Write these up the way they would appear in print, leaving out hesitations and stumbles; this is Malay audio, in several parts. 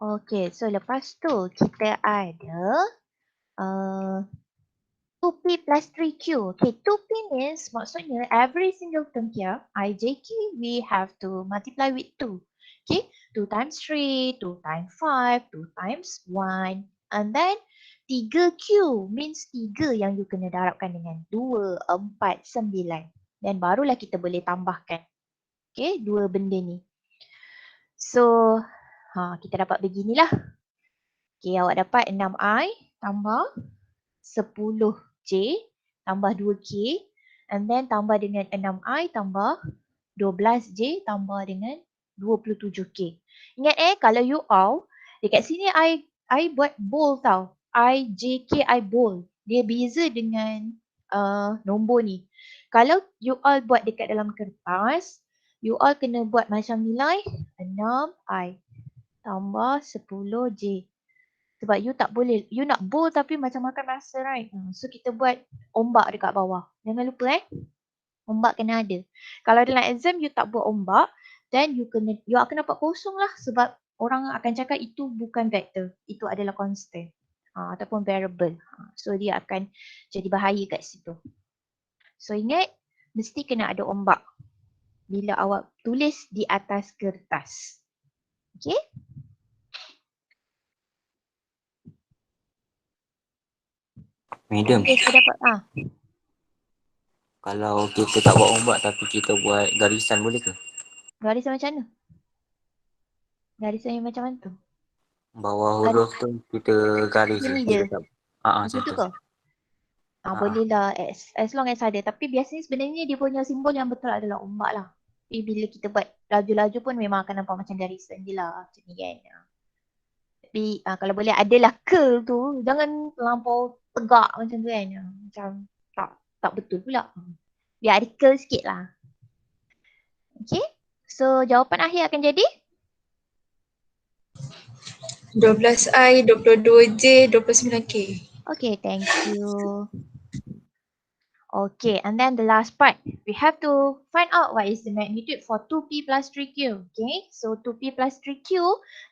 Okay, so lepas tu kita ada uh, 2P plus 3Q. Okay, 2P means maksudnya every single term here, I, J, K, we have to multiply with 2. Okay, 2 times 3, 2 times 5, 2 times 1. And then 3Q means 3 yang you kena darabkan dengan 2, 4, 9. Dan barulah kita boleh tambahkan. Okay, dua benda ni. So, kita dapat beginilah. Okay, awak dapat 6I tambah 10J tambah 2K and then tambah dengan 6I tambah 12J tambah dengan 27K. Ingat kalau you all, dekat sini I buat bold tau. I, J, K, I bold. Dia beza dengan nombor ni. Kalau you all buat dekat dalam kertas, you all kena buat macam nilai 6I tambah 10J. Sebab you tak boleh, you nak bold tapi macam makan masa, right? So kita buat ombak dekat bawah. Jangan lupa ombak kena ada. Kalau dalam exam you tak buat ombak, then you akan dapat kosong lah sebab orang akan cakap itu bukan vector. Itu adalah constant. Ataupun variable. So dia akan jadi bahaya kat situ. So ingat, mesti kena ada ombak bila awak tulis di atas kertas. Okay? Madam, Okay, so dapat. kalau kita tak buat ombak tapi kita buat garisan boleh ke? Garisan macam mana? Garisan yang macam mana tu? Bawah huruf tu kita garis Gini je. je. Kita tak. Macam tu Macam tu. ke? Boleh lah as long as ada. Tapi biasanya sebenarnya dia punya simbol yang betul adalah ombak lah. Tapi bila kita buat laju-laju pun memang akan nampak macam garisan je lah. Macam ni kan. Tapi kalau boleh adalah curl tu. Jangan terlampau tegak macam tu kan. Macam tak betul pula. Biar ada curl sikit lah. Okay. So jawapan akhir akan jadi? 12I, 22J, 29K. Okay, thank you. Okay, and then the last part, we have to find out what is the magnitude for 2P plus 3Q. Okay, so 2P plus 3Q,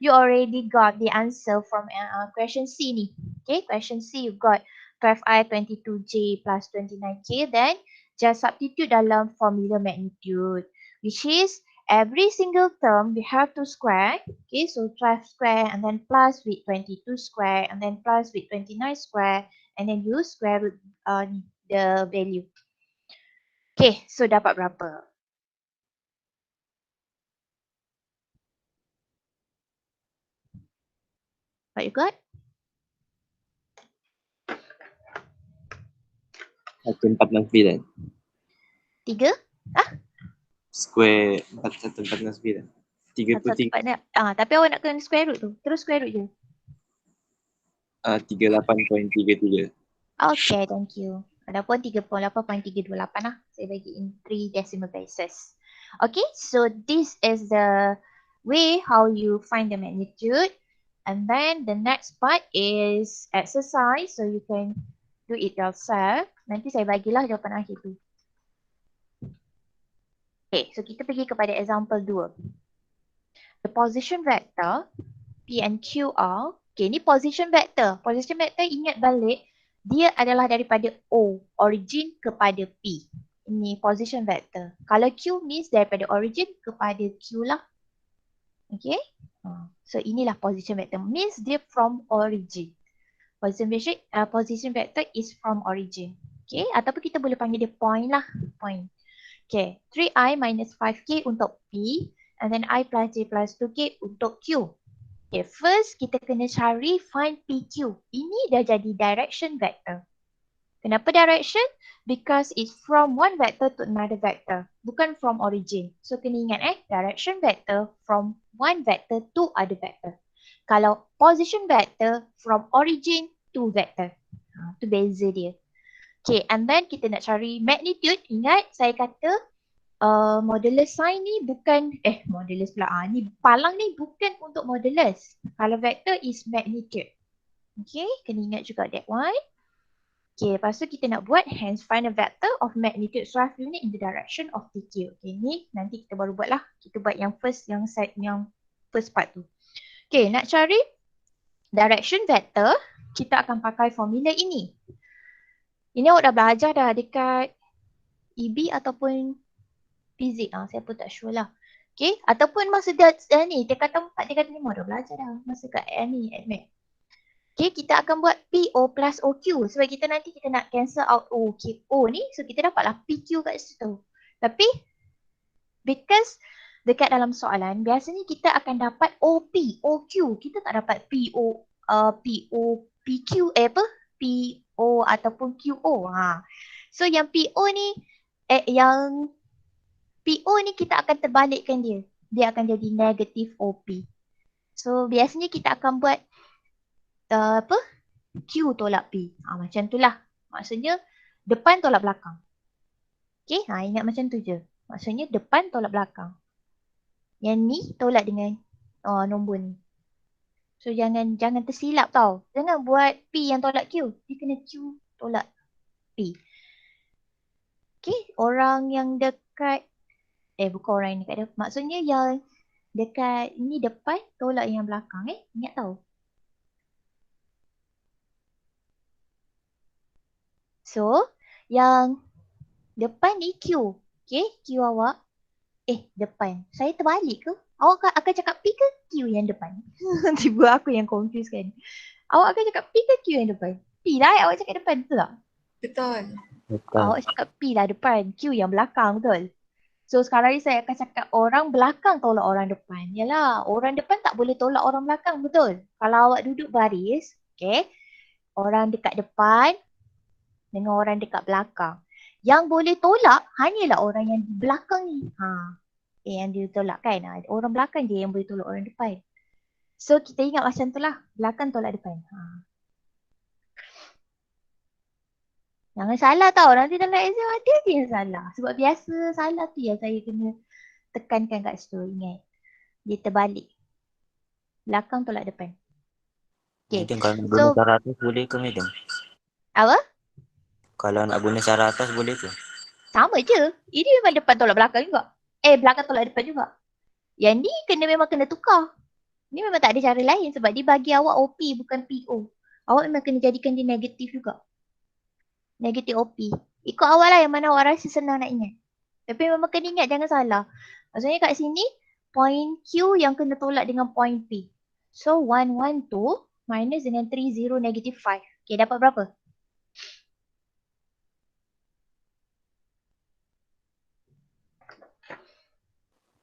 you already got the answer from question C ni. Okay, question C you got 12I, 22J plus 29K. Then just substitute dalam formula magnitude, which is every single term we have to square. Okay, so 12 square and then plus with 22 square and then plus with 29 square and then you square root the value. Okay, so dapat berapa? What you got? 1469. 3? Square 1469. 33. Tapi awak nak kena square root tu. Terus square root je. 38.33. Okay, thank you. Adapun 38.328 lah. Saya bagi in 3 decimal places. Okay, so this is the way how you find the magnitude. And then the next part is exercise. So you can do it yourself. Nanti saya bagilah jawapan akhir tu. Okay, so kita pergi kepada example 2. The position vector P and Q are, okay, ni position vector. Position vector ingat balik, dia adalah daripada O, origin kepada P. Ini position vector. Kalau Q means daripada origin kepada Q lah. Okay. So inilah position vector. Means dia from origin. Position vector is from origin. Okay. Ataupun kita boleh panggil dia point lah. Point. Okay. 3I minus 5K untuk P. And then I plus J plus 2K untuk Q. Okay, first kita kena cari find PQ. Ini dah jadi direction vector. Kenapa direction? Because it's from one vector to another vector. Bukan from origin. So kena ingat direction vector from one vector to other vector. Kalau position vector from origin to vector. Itu beza dia. Okay, and then kita nak cari magnitude. Ingat saya kata modulus sign ni bukan, modulus pula. Ni palang ni bukan untuk modulus. Kalau vector is magnitude. Okay, kena ingat juga that one. Okay, lepas tu kita nak buat hence find a vector of magnitude 12 unit in the direction of PQ. Okay, ni nanti kita baru buat lah. Kita buat yang first, yang first part tu. Okay, nak cari direction vector, kita akan pakai formula ini. Ini awak dah belajar dah dekat EB ataupun fizik. Saya pun tak sure lah. Okay, ataupun masa ni, tingkatan 4, tingkatan 5 dah belajar dah. Masa kat ni, admit. Okay, kita akan buat PO plus OQ. Sebab kita nanti kita nak cancel out O ni. So, kita dapatlah PQ kat situ. Tapi, because dekat dalam soalan, biasanya kita akan dapat OP, OQ. Kita tak dapat PO, PQ, PO ataupun QO. So, yang PO ni, yang PO ni kita akan terbalikkan dia. Dia akan jadi negatif OP. So, biasanya kita akan buat Q tolak P. Macam tu lah. Maksudnya depan tolak belakang. Okay, ingat macam tu je. Maksudnya depan tolak belakang. Yang ni tolak dengan nombor ni. So jangan tersilap tau. Jangan buat P yang tolak Q. Dia kena Q tolak P. Okay, orang yang dekat bukan orang yang dekat depan. Maksudnya yang dekat ni depan tolak yang belakang. Ingat tau. So, yang depan ni Q. Okay, Q awak. Depan. Saya terbalik ke? Awak akan cakap P ke Q yang depan? Tiba aku yang confused kan. Awak akan cakap P ke Q yang depan? P lah awak cakap depan, betul tak? Betul. Awak cakap P lah depan, Q yang belakang, betul? So sekarang ni saya akan cakap orang belakang tolak orang depan. Yalah, orang depan tak boleh tolak orang belakang, betul? Kalau awak duduk baris, okay, orang dekat depan dengan orang dekat belakang. Yang boleh tolak hanyalah orang yang di belakang ni. Yang dia tolak kan. Orang belakang je yang boleh tolak orang depan. So kita ingat macam tu lah. Belakang tolak depan. Jangan salah tau. Nanti dalam exam ada je yang salah. Sebab biasa salah tu yang saya kena tekankan kat situ. Ingat. Dia terbalik. Belakang tolak depan. Okay. Madam, kalau nak guna cara atas boleh ke madam? Apa? Kalau nak guna cara atas boleh ke? Sama je. Ini memang depan tolak belakang juga. Belakang tolak depan juga. Yang ni memang kena tukar. Ni memang tak ada cara lain sebab dia bagi awak OP bukan PO. Awak memang kena jadikan dia negatif juga. Negatif OP. Ikut awak lah yang mana awak rasa senang nak ingat. Tapi memang kena ingat jangan salah. Maksudnya kat sini, point Q yang kena tolak dengan point P. So 112 minus dengan 30 negative 5. Okay, dapat berapa?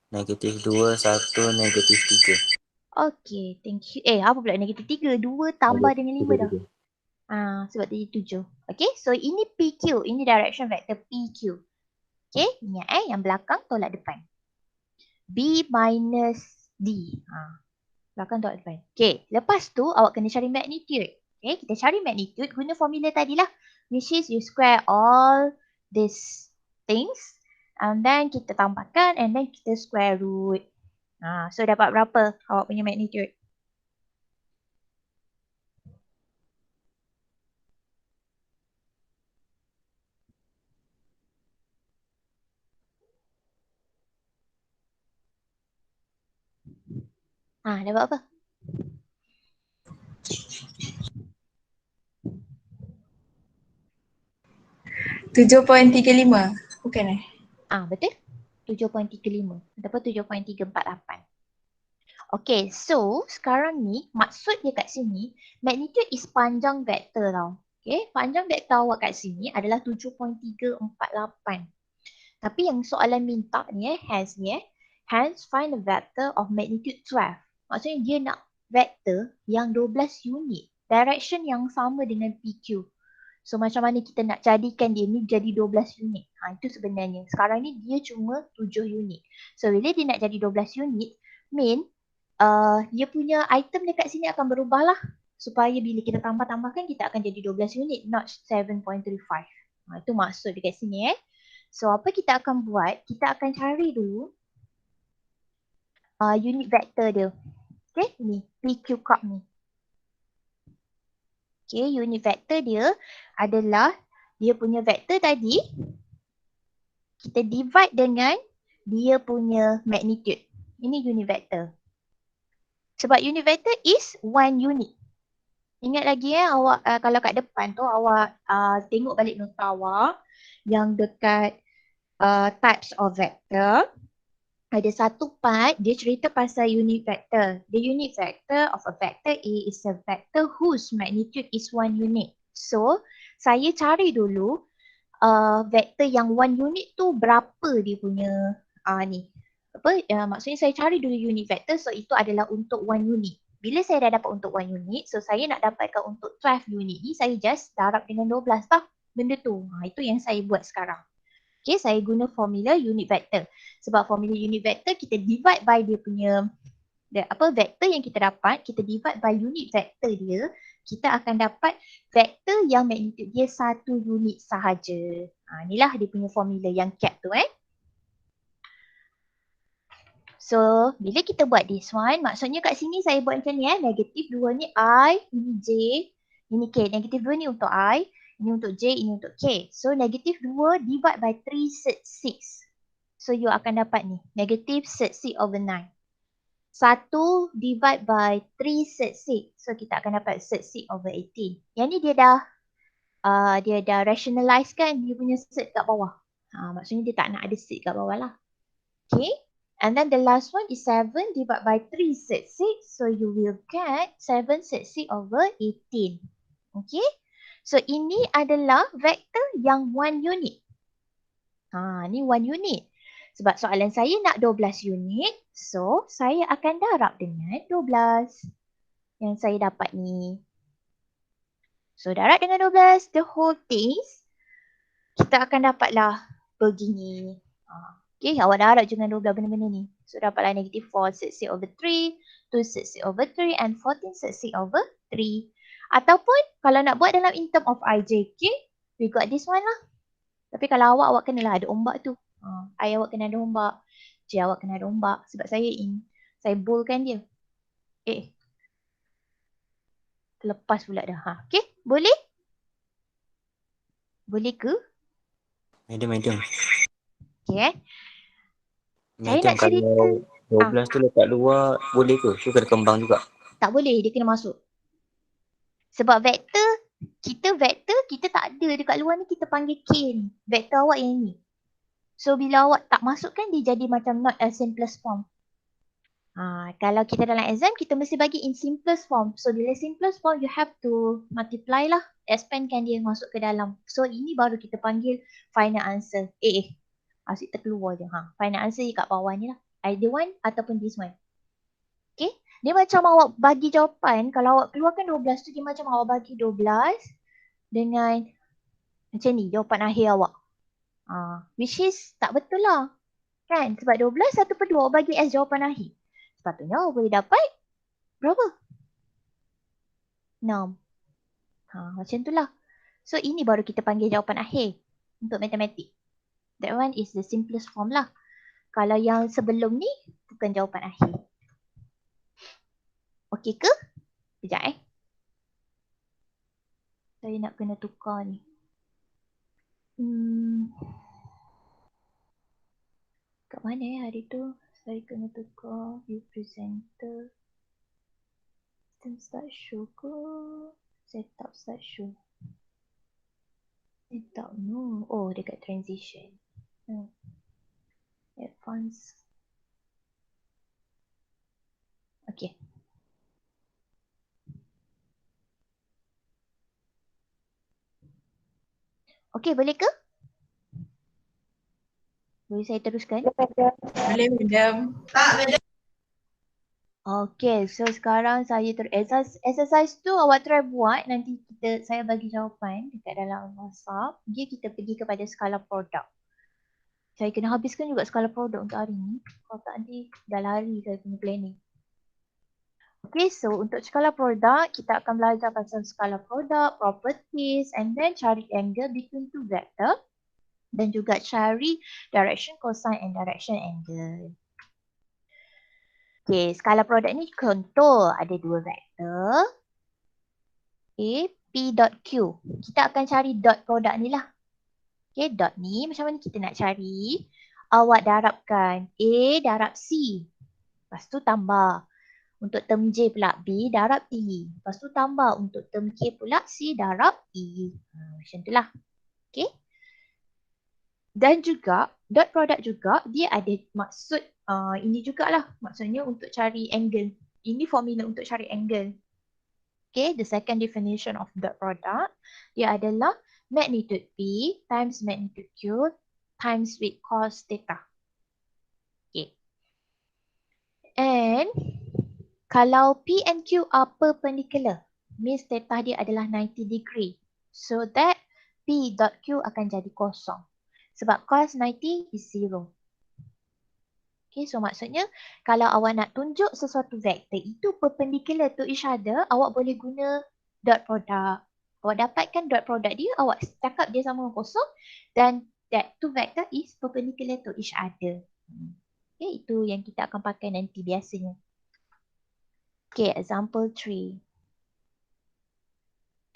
Negatif 2, 1, negatif 3. Okay, thank you. Apa pula negatif 3? 2 tambah dengan 5 dah. Sebab tadi 7. Okay, so ini PQ. Ini direction vector PQ. Okay, ingat yang belakang tolak depan. B minus D. Belakang tolak depan. Okay, lepas tu awak kena cari magnitude. Okay, kita cari magnitude guna formula tadi lah. Which is you square all these things. And then kita tambahkan and then kita square root. So dapat berapa awak punya magnitude? Dapat apa? $7.35. Bukan Betul. 7.35. Dapat 7.348. Okay, so sekarang ni maksud dia kat sini, magnitude is panjang vektor tau. Okay, panjang vektor awak kat sini adalah 7.348. Tapi yang soalan minta ni hence ni hence find the vector of magnitude 12. Maksudnya dia nak vektor yang 12 unit. Direction yang sama dengan PQ. So macam mana kita nak jadikan dia ni jadi 12 unit. Itu sebenarnya. Sekarang ni dia cuma 7 unit. So bila dia nak jadi 12 unit, mean dia punya item dekat sini akan berubah lah. Supaya bila kita tambah-tambahkan kita akan jadi 12 unit, not 7.35. Itu maksud dekat sini So apa kita akan buat, kita akan cari dulu unit vector dia. Okay, ni PQ crop ni. Okay, unit vector dia adalah dia punya vector tadi kita divide dengan dia punya magnitude. Ini unit vector. Sebab unit vector is one unit. Ingat lagi awak kalau kat depan tu awak tengok balik nota awak yang dekat types of vector. Ada satu part dia cerita pasal unit vector. The unit vector of a vector A is a vector whose magnitude is one unit. So, saya cari dulu vector yang one unit tu berapa dia punya ni. Maksudnya saya cari dulu unit vector, so itu adalah untuk one unit. Bila saya dah dapat untuk one unit, so saya nak dapatkan untuk 12 unit ni, saya just darab dengan 12 tau benda tu. Itu yang saya buat sekarang. Okay, saya guna formula unit vector. Sebab formula unit vector kita divide by dia punya vektor yang kita dapat, kita divide by unit vector dia, kita akan dapat vektor yang magnitude dia satu unit sahaja. Inilah dia punya formula yang cap tu So, bila kita buat this one, maksudnya kat sini saya buat macam ni negatif 2 ni I, ini J, ini K. Negatif 2 ni untuk I, ini untuk J, ini untuk K. So, negatif 2 divide by 3 set 6. So, you akan dapat ni, negatif set 6 over 9. 1 divide by 3 set 6. So, kita akan dapat set 6 over 18. Yang ni dia dah rationalize kan dia punya set kat bawah. Maksudnya dia tak nak ada set kat bawah lah. Okay. And then the last one is 7 divided by 3 set 6. So you will get 7 set 6 over 18. Okay. So ini adalah vektor yang one unit. Ni one unit. Sebab soalan saya nak 12 unit. So saya akan darab dengan 12. Yang saya dapat ni. So darab dengan 12. The whole things. Kita akan dapatlah begini. Okay, awak darab dengan 12 benda-benda ni. So, dapatlah negatif 4 set 6 over 3, 2 set 6 over 3 and 14 set 6 over 3. Ataupun, kalau nak buat dalam in term of IJK, we got this one lah. Tapi kalau awak kenalah ada ombak tu. I awak kena ada ombak. J awak kena ada ombak. Sebab saya boldkan dia. Terlepas pula dah. Okay, boleh? Boleh ke? Madam. Okay. Saya Madam, nak cerita. kalau 12 tu letak luar, boleh ke? Tu kena kembang juga. Tak boleh, dia kena masuk. Sebab vektor, kita tak ada dekat luar ni, kita panggil K ni. Vektor awak yang ni. So bila awak tak masukkan, dia jadi macam not a simplest form. Kalau kita dalam exam, kita mesti bagi in simplest form. So bila simplest form, you have to multiply lah. Expandkan dia masuk ke dalam. So ini baru kita panggil final answer. Asyik terkeluar je. Final answer kat bawah ni lah. Either one ataupun this one. Okay. Dia macam awak bagi jawapan. Kalau awak keluarkan 12 tu, dia macam awak bagi 12 dengan macam ni jawapan akhir awak. Which is tak betul lah. Kan? Sebab 12 1/2 awak bagi as jawapan akhir. Sepatutnya awak boleh dapat berapa? 6. Macam tu lah. So ini baru kita panggil jawapan akhir untuk matematik. That one is the simplest form lah. Kalau yang sebelum ni bukan jawapan akhir. Okey ke? Sekejap Saya nak kena tukar ni. Kat mana hari tu? Saya kena tukar view presenter. System start show ke? Setup start show. Setup no. Oh, dekat transition. Advanced. Okay. Okay, boleh ke? Boleh saya teruskan? Boleh, madam. Okay, so sekarang saya exercise tu awak try buat. Nanti saya bagi jawapan dekat dalam WhatsApp. Kita pergi kepada skala produk. Saya kena habiskan juga skala produk untuk hari ni. Kalau tak nanti dah lari saya punya planning. Okay, so untuk skala produk, kita akan belajar pasal skala produk, properties, and then cari angle between two vector. Dan juga cari direction cosine and direction angle. Okay, skala produk ni contoh ada dua vektor. Okay, P dot Q. Kita akan cari dot produk ni lah. Okay, dot ni macam mana kita nak cari? Awak darabkan A darab C. Lepas tu tambah. Untuk term J pula B darab T. Lepas tu tambah untuk term K pula C darab E. Macam tu lah. Okay. Dan juga dot product juga dia ada maksud ini jugalah. Maksudnya untuk cari angle. Ini formula untuk cari angle. Okay, the second definition of dot product dia adalah magnitude P times magnitude Q times with cos theta. Okay. And kalau P and Q are perpendicular, means theta dia adalah 90 degree. So that P dot Q akan jadi kosong. Sebab cos 90 is 0. Okay, so maksudnya kalau awak nak tunjuk sesuatu vektor itu perpendicular to each other, awak boleh guna dot product. Awak dapatkan dot product dia, awak cakap dia sama kosong dan that two vector is perpendicular to each other. Okay, itu yang kita akan pakai nanti biasanya. Okay, example 3.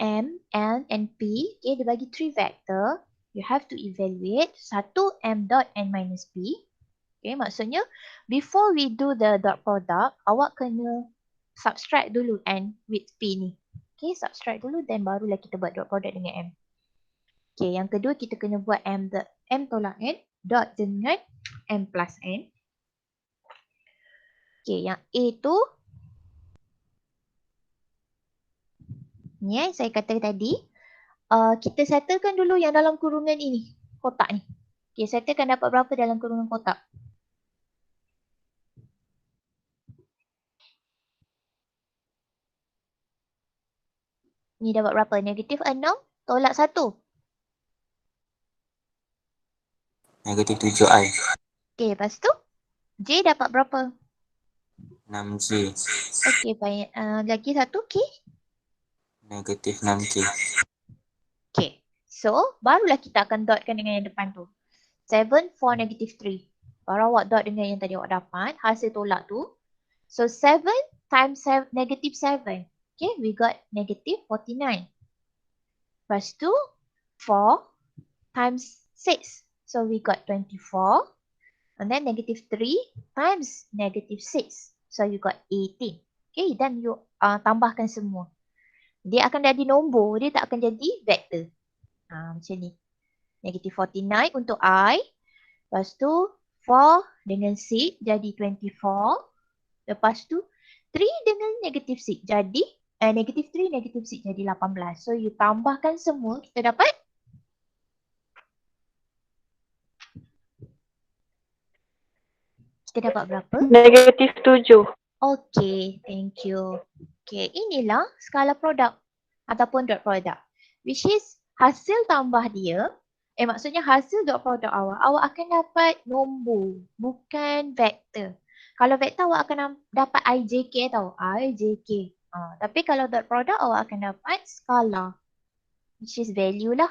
M, N, and P, okay, dia bagi 3 vector. You have to evaluate 1 M dot N minus P. Okay, maksudnya before we do the dot product, awak kena subtract dulu N with P ni. Okay, subtract dulu then barulah kita buat dot product dengan M. Okay, yang kedua kita kena buat M tolak N dot dengan M plus N. Okay, yang A tu ni saya kata tadi, kita settlekan dulu yang dalam kurungan ini, kotak ni. Okay, settlekan dapat berapa dalam kurungan kotak. Ni dapat berapa? Negatif 6 tolak 1. Negatif 7i. Okay, lepas tu J dapat berapa? 6j. Okay, baik. Lagi satu K. Negatif 6k. Okay. So, barulah kita akan dotkan dengan yang depan tu. 7, 4, negative 3. Baru awak dot dengan yang tadi awak dapat. Hasil tolak tu. So, 7 times negative 7. Okay, we got negative 49. Lepas tu, 4 times 6. So, we got 24. And then negative 3 times negative 6. So, you got 18. Okay, dan you tambahkan semua. Dia akan jadi nombor, dia tak akan jadi vektor. Macam ni. Negative 49 untuk I. Lepas tu 4 dengan 6 jadi 24. Lepas tu 3 dengan negative 6 jadi negative 3, negative 6 jadi 18. So you tambahkan semua, kita dapat berapa? Negatif 7. Okay, thank you. Okay, inilah skala produk ataupun dot product. Which is hasil tambah dia, maksudnya hasil dot product awak akan dapat nombor, bukan vektor. Kalau vektor awak akan dapat IJK tau, IJK. Tapi kalau dot product awak akan dapat skala, which is value lah.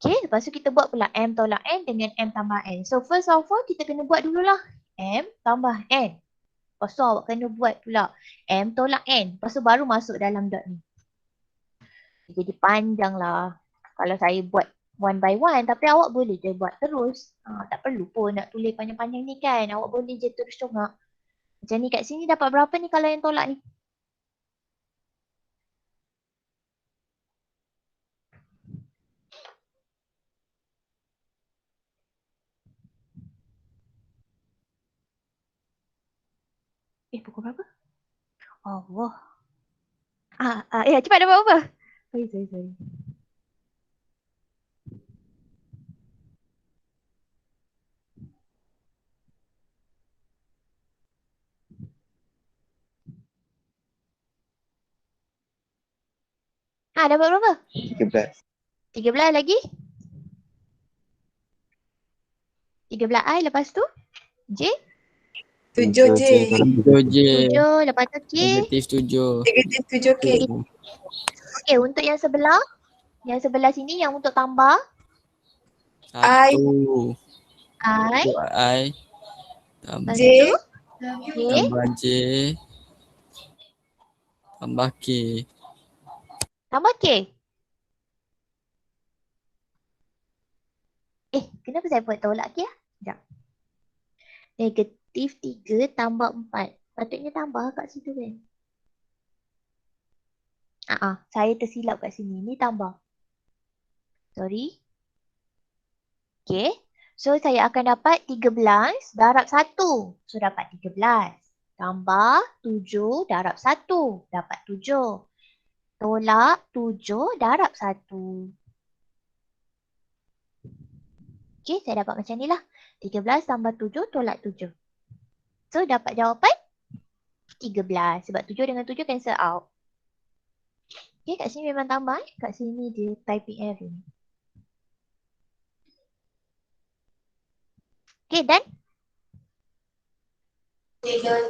Okay, lepas tu kita buat pula M tolak N dengan M tambah N. So first of all, kita kena buat dululah M tambah N. Lepas tu awak kena buat pula M tolak N. Lepas tu baru masuk dalam dot ni. Jadi panjang lah kalau saya buat one by one. Tapi awak boleh je buat terus. Tak perlu pun nak tulis panjang-panjang ni kan. Awak boleh je terus congak. Macam ni kat sini dapat berapa ni kalau yang tolak ni? Pukul berapa? Allah. Cepat dapat berapa? Sorry. Dapat berapa? 13. 13 lagi? 13I lepas tu? J? 7J. 7j. 7 lepas tu K? Negatif 7. Negatif 7K. Okay, untuk yang sebelah? Yang sebelah sini yang untuk tambah? I. 1. I? I. Tambah J. K? tambah J. Tambah K. Tambah K? Kenapa saya buat tolak K lah? Sekejap. Negatif 3 tambah 4. Patutnya tambah kat situ kan. Saya tersilap kat sini. Ni tambah. Sorry. Okay. So saya akan dapat 13 darab 1. So dapat 13. Tambah 7 darab 1. Dapat 7. Tolak 7 darab 1. Okay, saya dapat macam ni lah. 13 tambah 7 tolak 7. So dapat jawapan 13. Sebab 7 dengan 7 cancel out. Okay, kat sini memang tambah. Kat sini dia typing error. Okay, done?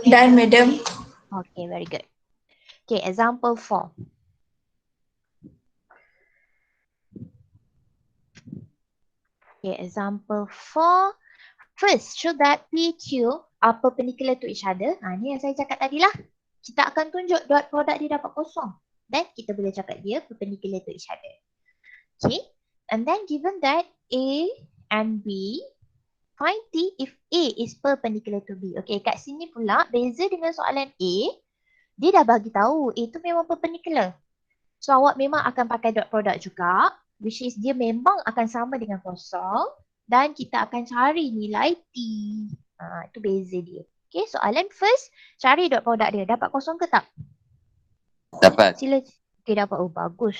Done, madam. Okay, very good. Okay, example 4. Okay, example 4. First, show that P, Q are perpendicular to each other. Ni yang saya cakap tadi lah. Kita akan tunjuk dot product dia dapat kosong. Dan kita boleh cakap dia perpendicular to each other. Okay, and then given that A and B, find T if A is perpendicular to B. Okay, kat sini pula beza dengan soalan A, dia dah bagi tahu A tu memang perpendicular. So awak memang akan pakai dot product juga, which is dia memang akan sama dengan kosong dan kita akan cari nilai T. Itu beza dia. Okay, soalan first, cari dot product dia. Dapat kosong ke tak? Dapat. Sila. Okay, dapat. Oh, bagus.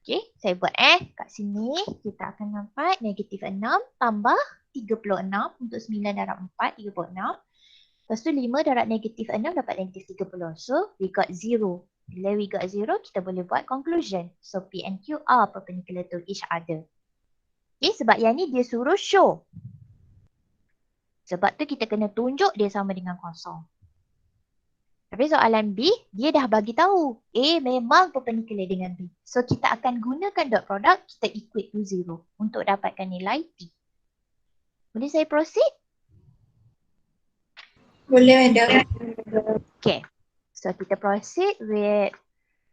Okay, saya buat kat sini kita akan dapat negatif 6 tambah 36 untuk 9 darab 4, 36. Lepas tu 5 darab negatif 6 dapat negatif 30. So, we got 0. Bila we got 0, kita boleh buat conclusion. So, P and Q are perpendicular to each other. Okay, sebab yang ni dia suruh show. Sebab tu kita kena tunjuk dia sama dengan kosong. Tapi soalan B, dia dah bagi tahu A memang perpendicular dengan B. So kita akan gunakan dot product, kita equate to 0 untuk dapatkan nilai T. Boleh saya proceed? Boleh, madam. Okay. So kita proceed with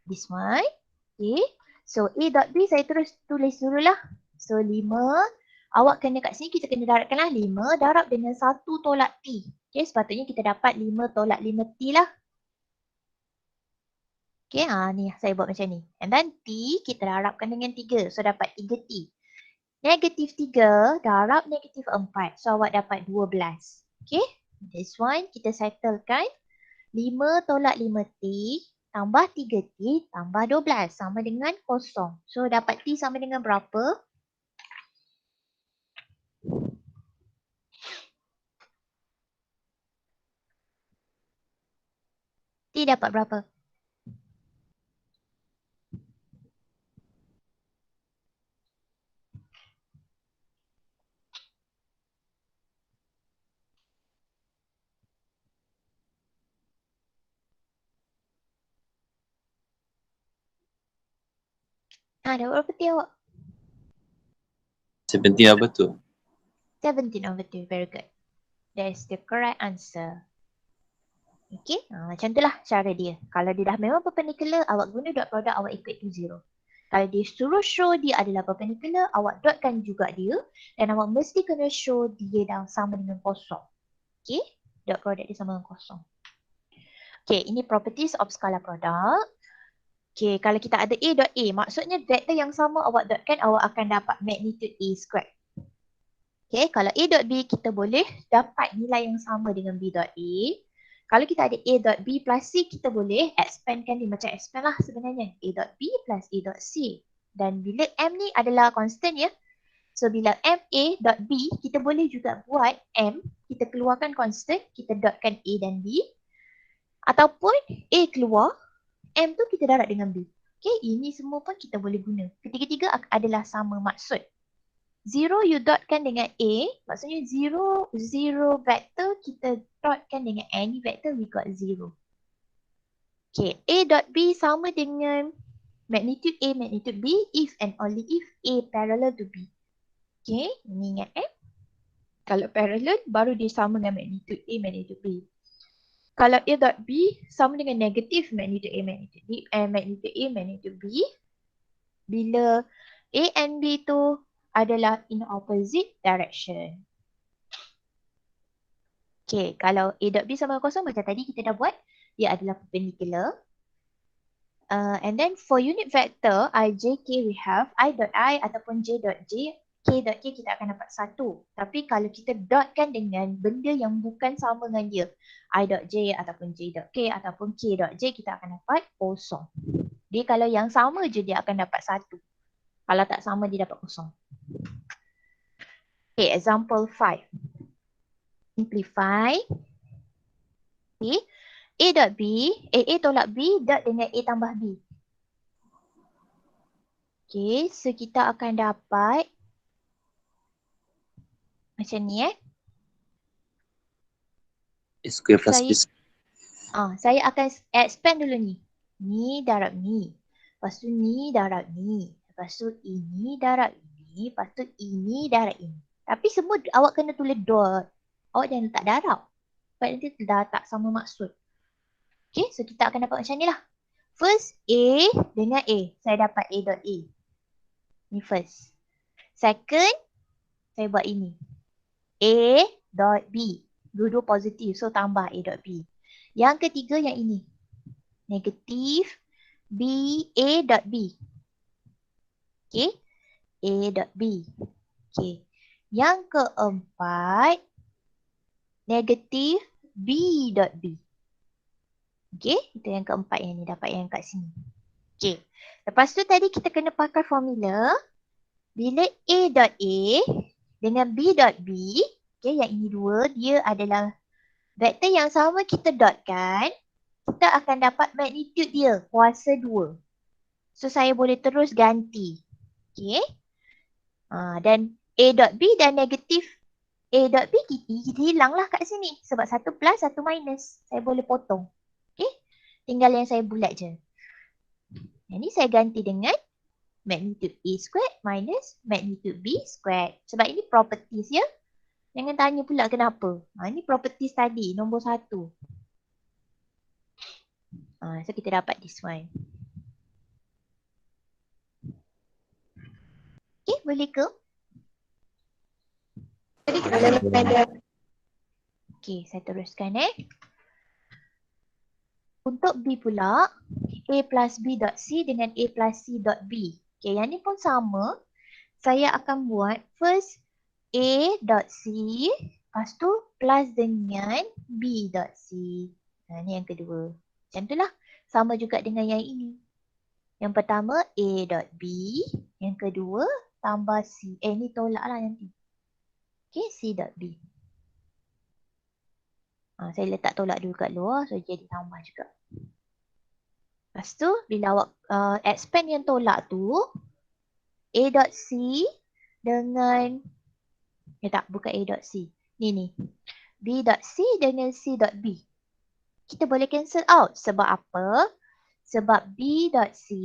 this one. Okay. So A dot B saya terus tulis dulu lah. So 5. Awak kena kat sini kita kena darabkan lah 5 darab dengan 1 tolak T. Okay, sepatutnya kita dapat 5 tolak 5 T lah. Okay, ni saya buat macam ni. And then T kita darabkan dengan 3. So dapat 3T. Negatif 3 darab negatif 4. So awak dapat 12. Okay, this one kita settlekan. 5 tolak 5T tambah 3T tambah 12 sama dengan 0. So dapat T sama dengan berapa? T dapat berapa? Dapat berapa T awak? 17 apa tu? 17/2. Very good. That's the correct answer. Okay, macam itulah cara dia. Kalau dia dah memang perpendicular, awak guna dot product, awak equate to 0. Kalau dia suruh show dia adalah perpendicular, awak dotkan juga dia dan awak mesti kena show dia dah sama dengan kosong. Okay, dot product dia sama dengan kosong. Okay, ini properties of scalar product. Okay, kalau kita ada A dot A, maksudnya vektor yang sama awak dotkan, awak akan dapat magnitude A squared. Okay, kalau A dot B, kita boleh dapat nilai yang sama dengan B dot A. Kalau kita ada A dot B plus C, kita boleh expandkan dia macam expand lah sebenarnya. A dot B plus A dot C. Dan bila M ni adalah constant ya. So bila M A dot B, kita boleh juga buat M, kita keluarkan constant, kita dotkan A dan B. Ataupun A keluar, M tu kita darab dengan B. Okay, ini semua pun kita boleh guna. Ketiga-tiga adalah sama maksud. 0 you dotkan dengan A, maksudnya 0 vector kita dotkan dengan any vector, we got 0. Okay, A dot B sama dengan magnitude A, magnitude B if and only if A parallel to B. Okay, ini ingat Kalau parallel, baru dia sama dengan magnitude A, magnitude B. Kalau A dot B sama dengan negatif magnitude A, magnitude B, magnitude A, magnitude B. Bila A and B tu adalah in opposite direction. Okay, kalau A dot B sama dengan kosong macam tadi kita dah buat, dia adalah perpendicular. And then for unit vector I, J, K we have I dot I ataupun J dot J, K dot K kita akan dapat 1. Tapi kalau kita dotkan dengan benda yang bukan sama dengan dia, I dot J ataupun J dot K ataupun K dot J, kita akan dapat kosong. Dia kalau yang sama je dia akan dapat 1. Kalau tak sama dia dapat kosong. Okay, example 5. Simplify. Okay. A dot B, A tolak B dot dengan A tambah B. Okay, so kita akan dapat macam ni A square plus B square. Saya akan expand dulu ni. Ni darab ni. Lepas tu ni darab ni. Lepas tu ini darab ini. Lepas tu ini darab ini. Tapi semua awak kena tulis dot. Awak jangan letak darab. Sebab nanti dah tak sama maksud. Okay, so kita akan dapat macam ni lah. First A dengan A. Saya dapat A dot A. Ni first. Second, saya buat ini. A dot B. Dua-dua positif. So tambah A dot B. Yang ketiga yang ini. Negatif B A dot B. Okay. A dot B. Okay. Yang keempat. Negatif B dot B. Okay. Itu yang keempat yang ni. Dapat yang kat sini. Okay. Lepas tu tadi kita kena pakai formula. Bila A dot A dengan B dot B. Okay. Yang ini dua. Dia adalah vektor yang sama kita dotkan. Kita akan dapat magnitude dia. Kuasa 2. So saya boleh terus ganti. Okay. Dan A dot B dan negatif A dot B kita hilanglah kat sini. Sebab satu plus, satu minus. Saya boleh potong. Okay. Tinggal yang saya bulat je. Yang ni saya ganti dengan magnitude A squared minus magnitude B squared. Sebab ini properties ya. Jangan tanya pula kenapa. Ini properties tadi, nombor 1. So kita dapat this one. Okay, boleh ke? Okay, saya teruskan Untuk B pula, A plus B dot C dengan A plus C dot B. Okay, yang ni pun sama. Saya akan buat first A dot C, lepas tu plus dengan B dot C. Ni yang kedua. Macam tu lah. Sama juga dengan yang ini. Yang pertama A dot B, yang kedua tambah C. Ni tolak lah nanti. Okay, C dot B. Saya letak tolak dulu kat luar, so jadi tambah juga. Lepas tu, bila awak expand yang tolak tu, A dot C dengan, bukan A dot C. Ni. B dot C dengan C dot B. Kita boleh cancel out. Sebab apa? Sebab B dot C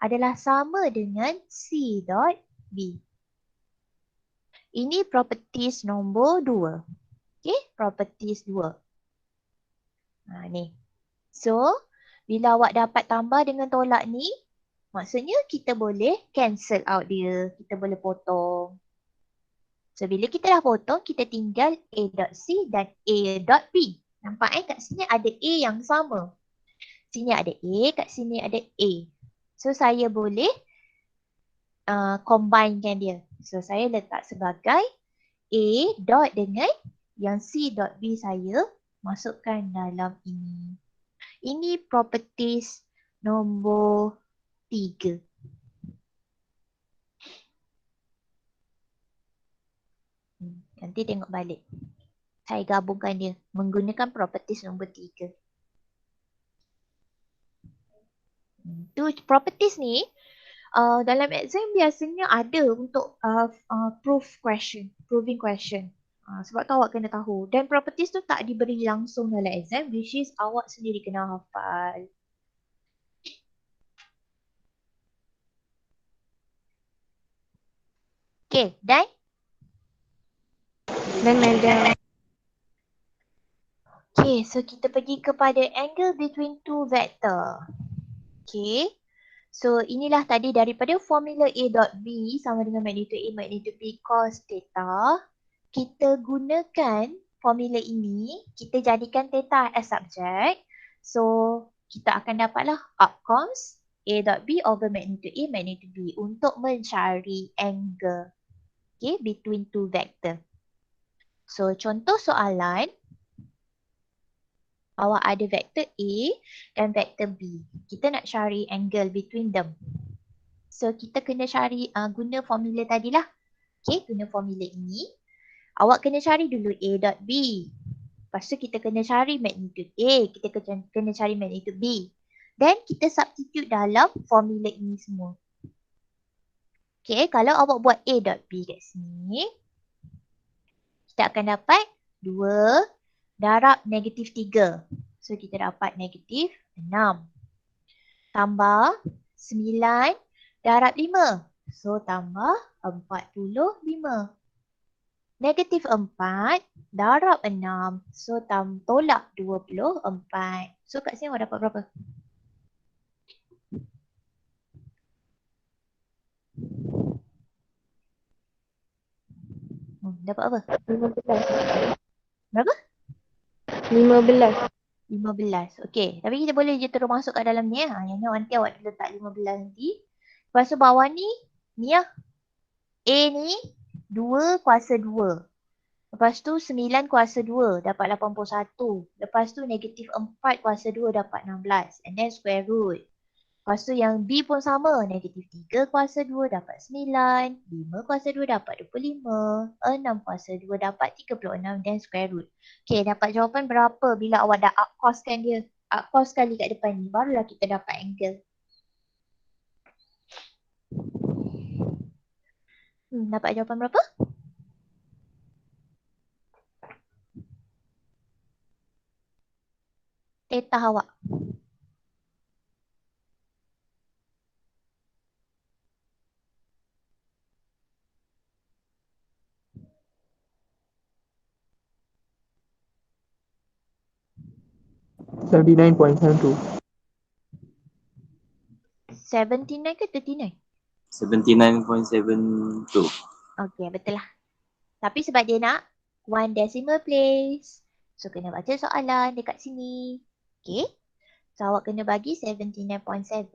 adalah sama dengan C dot B. Ini properties nombor 2. Okay, properties 2. Ni. So, bila awak dapat tambah dengan tolak ni, maksudnya kita boleh cancel out dia. Kita boleh potong. So, bila kita dah potong, kita tinggal A dot C dan A dot B. Nampak kat sini ada A yang sama. Sini ada A, kat sini ada A. So, saya boleh combinekan dia. So, saya letak sebagai A dot dengan yang C dot B saya masukkan dalam ini. Ini properties nombor 3. Nanti tengok balik. Saya gabungkan dia menggunakan properties nombor 3. Tu properties ni dalam exam biasanya ada untuk proving question. Sebab tu awak kena tahu. Dan properties tu tak diberi langsung dalam exam, which is awak sendiri kena hafal. Okay, done? Dan madam. Okay, so kita pergi kepada angle between two vector. Okay. So inilah tadi daripada formula A dot B sama dengan magnitude A magnitude B cos theta. Kita gunakan formula ini, kita jadikan theta as subject. So, kita akan dapatlah arc cos A dot B over magnitude A magnitude B untuk mencari angle, okay, between two vector. So, contoh soalan, awak ada vektor A dan vektor B. Kita nak cari angle between them. So, kita kena cari guna formula tadilah. Okay, guna formula ini. Awak kena cari dulu A dot B. Lepas tu kita kena cari magnitude A. Kita kena cari magnitude B. Then kita substitute dalam formula ini semua. Okay, kalau awak buat A dot B kat sini, kita akan dapat 2 darab negatif 3. So kita dapat negatif 6. Tambah 9 darab 5. So tambah 45. Negatif 4 darab 6. So tolak 24. So kat sini awak dapat berapa? Dapat apa? 15. Berapa? 15. 15. Okey. Tapi kita boleh je terus masuk kat dalam ni. Yang ni nanti awak letak 15 nanti. Lepas tu bawah ni lah. A ni 2 kuasa 2. Lepas tu 9 kuasa 2 dapat 81. Lepas tu negatif 4 kuasa 2 dapat 16. And then square root. Lepas tu yang B pun sama. Negatif 3 kuasa 2 dapat 9. 5 kuasa 2 dapat 25. 6 kuasa 2 dapat 36 dan square root. Okay, dapat jawapan berapa bila awak dah arc coskan dia. Arc cos sekali kat depan ni. Barulah kita dapat angle. Dapat jawapan berapa? Theta awak. $79.72. 79 ke 39? 79.72. Okay, betul lah. Tapi sebab dia nak one decimal place. So, kena baca soalan dekat sini. Okay. So, awak kena bagi 79.7.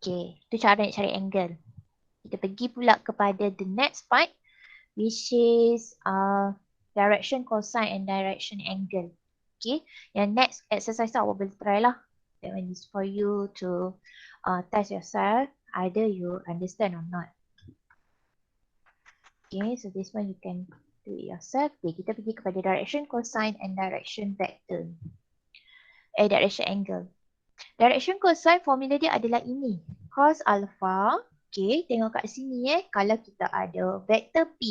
Okay. Itu cara nak cari angle. Kita pergi pula kepada the next part. Which is direction cosine and direction angle. Okay. Yang next exercise tu awak boleh try lah. That one is for you to test yourself. Either you understand or not. Okay, so this one you can do it yourself. Okay, kita pergi kepada direction cosine and direction vector. Direction angle. Direction cosine formula dia adalah ini. Cos alpha. Okay, tengok kat sini kalau kita ada vector P,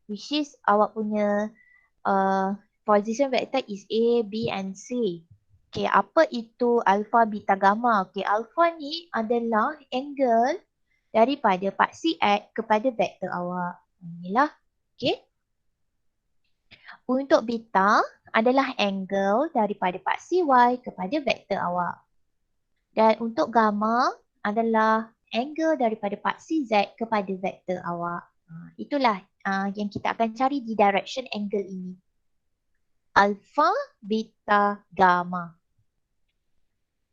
which is awak punya position vector is A, B and C. Okay, apa itu alpha, beta, gamma? Okay, alpha ni adalah angle daripada paksi X kepada vektor awak. Inilah. Okay. Untuk beta adalah angle daripada paksi Y kepada vektor awak. Dan untuk gamma adalah angle daripada paksi Z kepada vektor awak. Itulah yang kita akan cari di direction angle ini. Alpha, beta, gamma.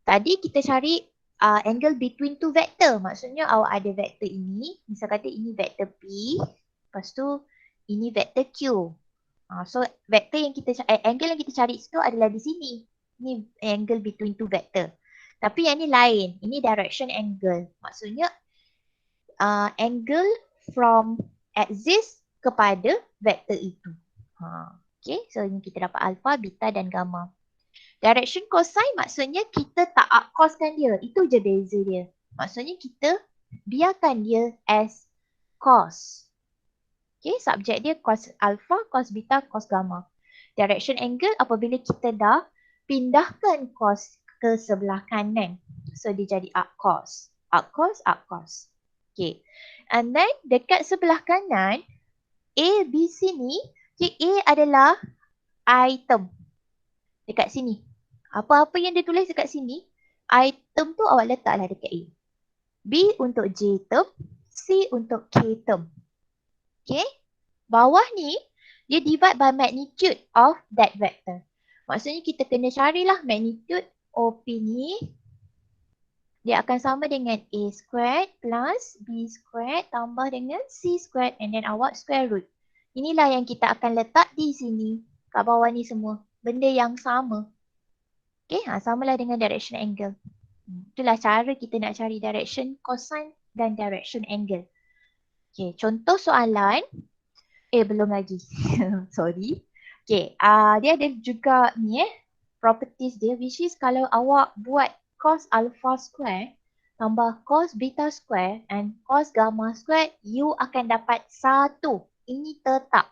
Tadi kita cari angle between two vector. Maksudnya awak ada vektor ini. Misal kata ini vektor P. Lepas tu ini vektor Q. So vektor yang kita angle yang kita cari itu adalah di sini. Ini angle between two vector. Tapi yang ni lain. Ini direction angle. Maksudnya angle from axis kepada vektor itu. Okay, so ini kita dapat alpha, beta dan gamma. Direction cosine maksudnya kita tak arc coskan dia. Itu je beza dia. Maksudnya kita biarkan dia as cos. Okay, subjek dia cos alpha, cos beta, cos gamma. Direction angle apabila kita dah pindahkan cos ke sebelah kanan. So dia jadi arc cos. Arc cos, arc cos. Okay. And then dekat sebelah kanan, A, B, C ni, okay, A adalah item. Dekat sini. Apa-apa yang dia tulis dekat sini, item tu awak letaklah dekat A. B untuk J term, C untuk K term. Okay. Bawah ni, dia divide by magnitude of that vector. Maksudnya kita kena carilah magnitude OP ni. Dia akan sama dengan A squared plus B squared tambah dengan C squared and then awak square root. Inilah yang kita akan letak di sini. Kat bawah ni semua. Benda yang sama. Okay, samalah dengan direction angle. Itulah cara kita nak cari direction cosine dan direction angle. Okay, contoh soalan. Belum lagi. Sorry. Okay, dia ada juga ni properties dia which is kalau awak buat cos alpha square tambah cos beta square and cos gamma square, you akan dapat 1. Ini tetap.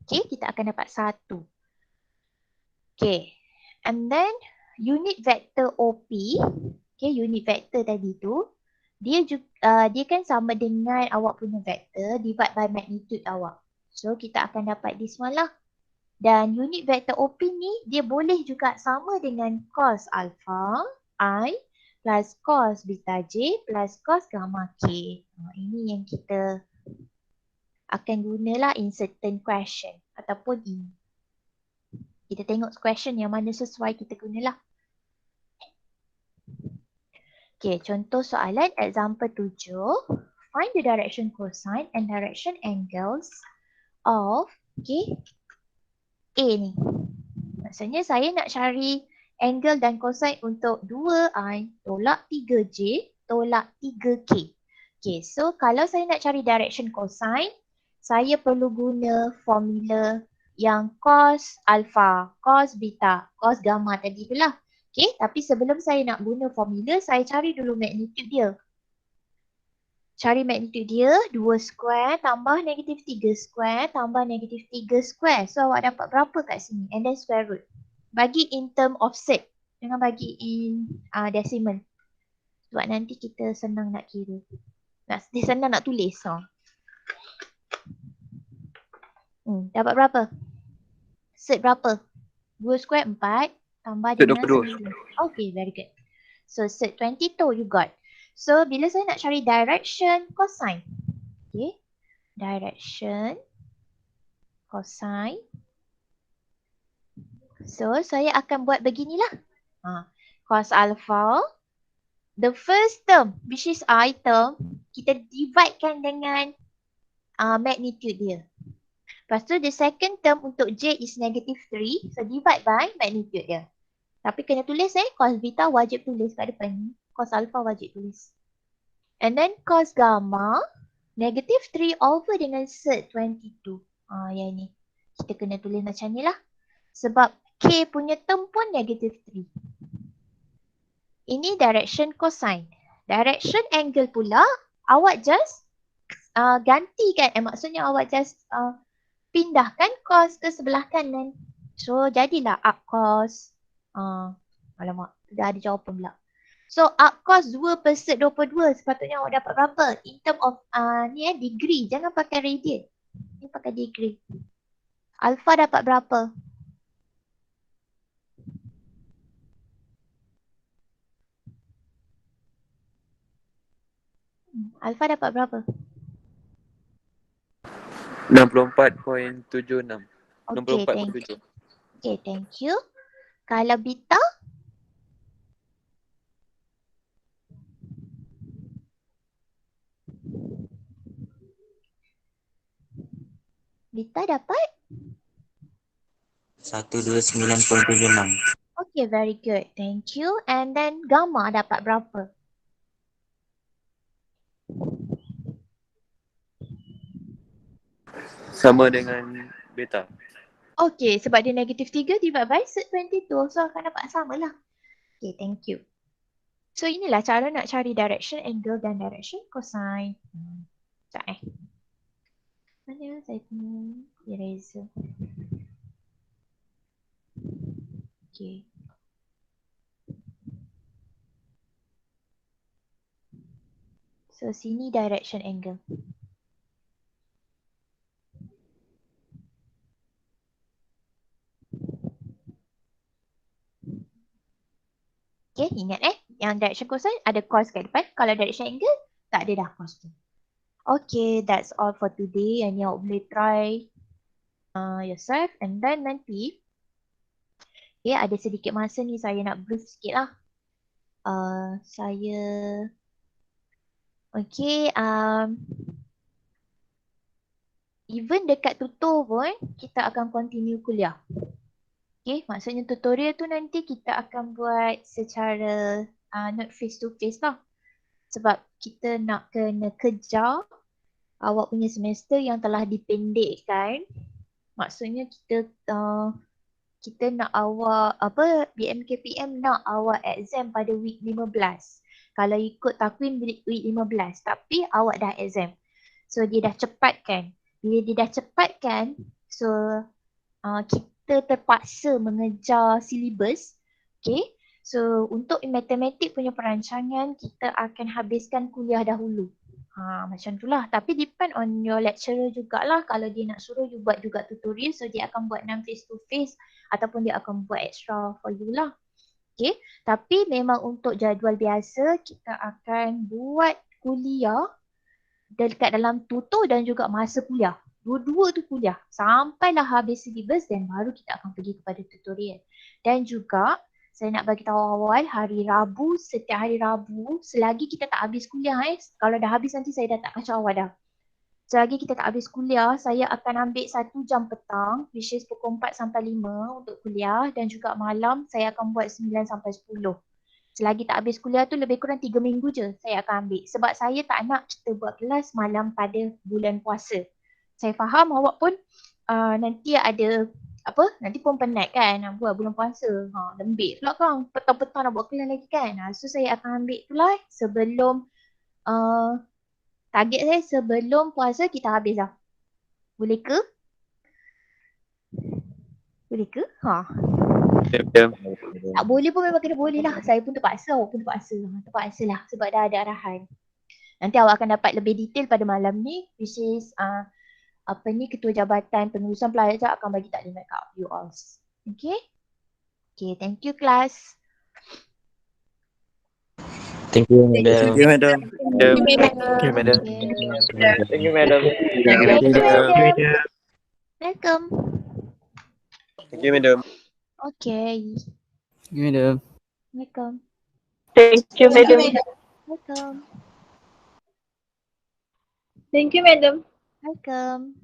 Okay, kita akan dapat 1. Okay, and then unit vector OP, okay, unit vector tadi tu, dia juga, dia kan sama dengan awak punya vector divide by magnitude awak. So, kita akan dapat this one lah. Dan unit vector OP ni, dia boleh juga sama dengan cos alpha I plus cos beta J plus cos gamma K. Ini yang kita akan gunalah in certain question ataupun in. Kita tengok question yang mana sesuai kita gunalah. Okay, contoh soalan example 7. Find the direction cosine and direction angles of, okay, A ni. Maksudnya saya nak cari angle dan cosine untuk 2I tolak 3J tolak 3K. Okay, so kalau saya nak cari direction cosine, saya perlu guna formula yang cos alpha, cos beta, cos gamma tadi tu lah. Okay, tapi sebelum saya nak guna formula, saya cari dulu magnitude dia. Cari magnitude dia, 2 square tambah negatif 3 square tambah negatif 3 square. So awak dapat berapa kat sini? And then square root. Bagi in term of set. Jangan bagi in decimal. Sebab nanti kita senang nak kira. Senang nak tulis. Dapat berapa? Set berapa? 2 square 4 tambah Set dengan 22. 9. Okay, very good. So set 22 you got. So bila saya nak cari direction cosine. Okay. Direction cosine. So saya akan buat beginilah. Cos alpha. The first term which is I term. Kita dividekan dengan magnitude dia. Lepas tu the second term untuk J is negative 3. So divide by magnitude dia. Tapi kena tulis cos beta wajib tulis kat depan ni. Cos alpha wajib tulis. And then cos gamma negative 3 over dengan set 22. Yang ni. Kita kena tulis macam ni lah. Sebab K punya term pun negative 3. Ini direction cosine. Direction angle pula awak just gantikan. Maksudnya awak just pindahkan cos ke sebelah kanan. So jadilah up cos. Alamak, dah ada jawapan pula. So up cos 2 per set 22. Sepatutnya awak dapat berapa? In term of degree. Jangan pakai radian. Ni pakai degree. Alpha dapat berapa? Alpha dapat berapa? 64.76. Okay, 64.7. Okay, thank you. Kalau beta? Beta dapat? 129.76. Okay, very good. Thank you. And then gamma dapat berapa? Sama dengan beta. Okay, sebab dia negatif 3 divide by set 22. So akan dapat sama lah. Okay, thank you. So inilah cara nak cari direction angle dan direction cosine. Sekejap Mana saya punya eraser? Okay. So sini direction angle. Okay, ingat yang direction cosine ada cos kat depan. Kalau direction angle, tak ada dah cos tu. Okay, that's all for today. And you boleh try yourself. And then nanti, okay, ada sedikit masa ni saya nak brief sikit lah. Okay, even dekat tutor pun, kita akan continue kuliah. Okay, maksudnya tutorial tu nanti kita akan buat secara not face to face lah. Sebab kita nak kena kejar awak punya semester yang telah dipendekkan. Maksudnya kita nak awak BMKPM nak awak exam pada week 15. Kalau ikut takwim week 15, tapi awak dah exam. So dia dah cepatkan. Bila dia dah cepatkan, so kita terpaksa mengejar silibus. Okay. So untuk matematik punya perancangan, kita akan habiskan kuliah dahulu. Macam tu lah. Tapi depend on your lecturer jugalah. Kalau dia nak suruh you buat juga tutorial, so dia akan buat non face to face ataupun dia akan buat extra for you lah. Okay. Tapi memang untuk jadual biasa, kita akan buat kuliah dekat dalam tutor dan juga masa kuliah. Dua-dua tu kuliah. Sampailah habis syllabus dan baru kita akan pergi kepada tutorial. Dan juga saya nak bagi tahu awal hari Rabu, setiap hari Rabu, selagi kita tak habis kuliah kalau dah habis nanti saya dah tak kacau awal dah. Selagi kita tak habis kuliah, saya akan ambil 1 jam petang, which is pukul 4 sampai 5 untuk kuliah, dan juga malam saya akan buat 9 sampai 10. Selagi tak habis kuliah tu lebih kurang 3 minggu je saya akan ambil. Sebab saya tak nak kita buat kelas malam pada bulan puasa. Saya faham awak pun nanti ada nanti pun penat kan nak buat bulan puasa. Lembik pula kan, petang-petang nak buat kelas lagi kan. So saya akan ambil tu lah sebelum target saya sebelum puasa kita habis lah. Boleh ke? Boleh ke? Tak boleh pun memang kena boleh lah. Saya pun terpaksa, awak pun terpaksa. Terpaksa lah sebab dah ada arahan. Nanti awak akan dapat lebih detail pada malam ni, which is Ketua Jabatan Pengurusan Pelajar akan bagi taklimat kat you all. Okay? Okay, thank you class. Thank you, madam. Thank you, madam. Thank you, madam. Thank you, madam. Thank you, madam. Thank you, madam. Welcome. Thank you, madam. Okay. Thank you, madam. Welcome. Thank you, madam. Welcome. Thank you, madam. Welcome.